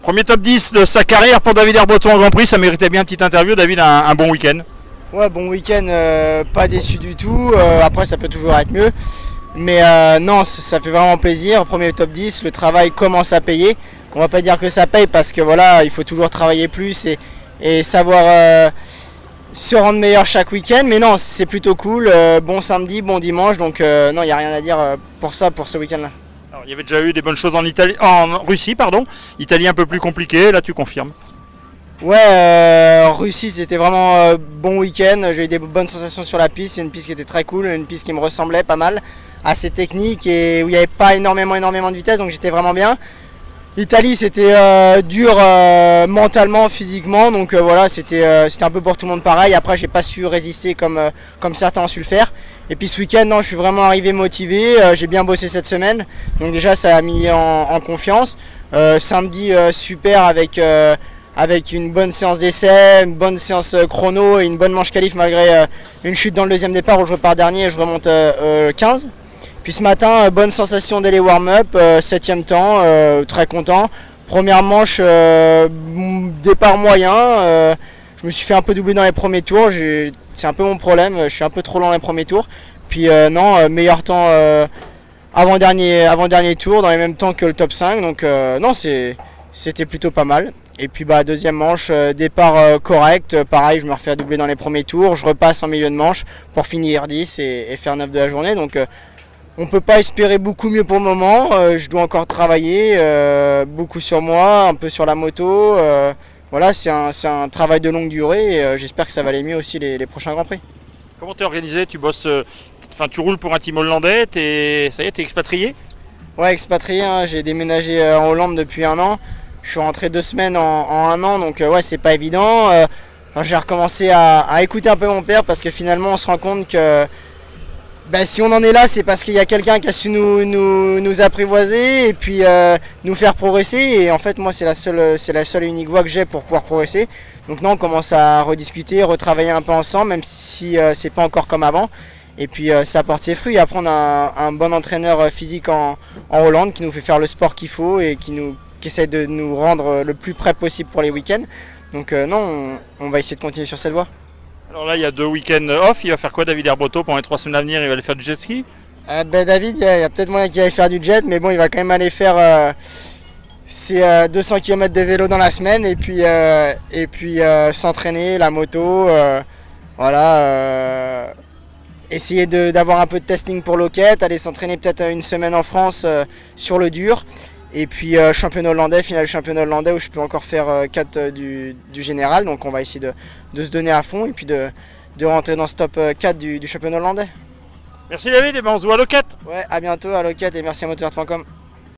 Premier top 10 de sa carrière pour David Herbreton en Grand Prix, ça méritait bien une petite interview. David, un bon week-end. Ouais, bon week-end, pas déçu du tout. Après, ça peut toujours être mieux. Mais non, ça fait vraiment plaisir. Premier top 10, le travail commence à payer. On va pas dire que ça paye parce que voilà, il faut toujours travailler plus et savoir se rendre meilleur chaque week-end. Mais non, c'est plutôt cool. Bon samedi, bon dimanche. Donc non, il n'y a rien à dire pour ça, pour ce week-end-là. Alors, il y avait déjà eu des bonnes choses en Russie, pardon. Italie un peu plus compliquée, là tu confirmes. Ouais, Russie c'était vraiment bon week-end, j'ai eu des bonnes sensations sur la piste, c'est une piste qui était très cool, une piste qui me ressemblait pas mal, assez technique et où il n'y avait pas énormément de vitesse, donc j'étais vraiment bien. Italie c'était dur mentalement, physiquement, donc voilà, c'était un peu pour tout le monde pareil. Après j'ai pas su résister comme certains ont su le faire. Et puis ce week-end, non, je suis vraiment arrivé motivé, j'ai bien bossé cette semaine, donc déjà ça a mis en confiance. Samedi super avec une bonne séance d'essai, une bonne séance chrono et une bonne manche qualif malgré une chute dans le deuxième départ où je repars dernier et je remonte 15. Puis ce matin, bonne sensation dès les warm-up, 7e temps, très content. Première manche, départ moyen, je me suis fait un peu doubler dans les premiers tours, c'est un peu mon problème, je suis un peu trop lent dans les premiers tours. Puis non, meilleur temps avant-dernier tour, dans les mêmes temps que le top 5, donc non, c'était plutôt pas mal. Et puis deuxième manche, départ correct, pareil, je me refais doubler dans les premiers tours, je repasse en milieu de manche pour finir 10 et faire 9 de la journée. Donc on ne peut pas espérer beaucoup mieux pour le moment, je dois encore travailler, beaucoup sur moi, un peu sur la moto. Voilà, c'est un travail de longue durée et j'espère que ça va aller mieux aussi les prochains Grands Prix. Comment t'es organisé? Tu bosses, tu roules pour un team hollandais, ça y est, t'es expatrié? Ouais, expatrié, hein, j'ai déménagé en Hollande depuis 1 an. Je suis rentré 2 semaines en 1 an, donc ouais, c'est pas évident. J'ai recommencé à écouter un peu mon père parce que finalement on se rend compte que si on en est là, c'est parce qu'il y a quelqu'un qui a su nous apprivoiser et puis nous faire progresser. Et en fait, moi, c'est la seule et unique voie que j'ai pour pouvoir progresser. Donc non, on commence à rediscuter, retravailler un peu ensemble, même si c'est pas encore comme avant. Et puis ça porte ses fruits. Après, on a un bon entraîneur physique en Hollande qui nous fait faire le sport qu'il faut et qui essaie de nous rendre le plus près possible pour les week-ends. Donc non, on va essayer de continuer sur cette voie. Alors là, il y a 2 week-ends off. Il va faire quoi, David Herbreton, pendant les 3 semaines à venir? Il va aller faire du jet ski? David, il y a peut-être moyen qu'il aille faire du jet, mais bon, il va quand même aller faire ses 200 km de vélo dans la semaine et puis s'entraîner, la moto, voilà. Essayer d'avoir un peu de testing pour Loket, aller s'entraîner peut-être 1 semaine en France sur le dur. Et puis championnat hollandais, finale championnat hollandais où je peux encore faire 4 du général. Donc on va essayer de se donner à fond et puis de rentrer dans ce top 4 du championnat hollandais. Merci David, et on se voit à Loket. Ouais, à bientôt à Loket et merci à motorsport.com.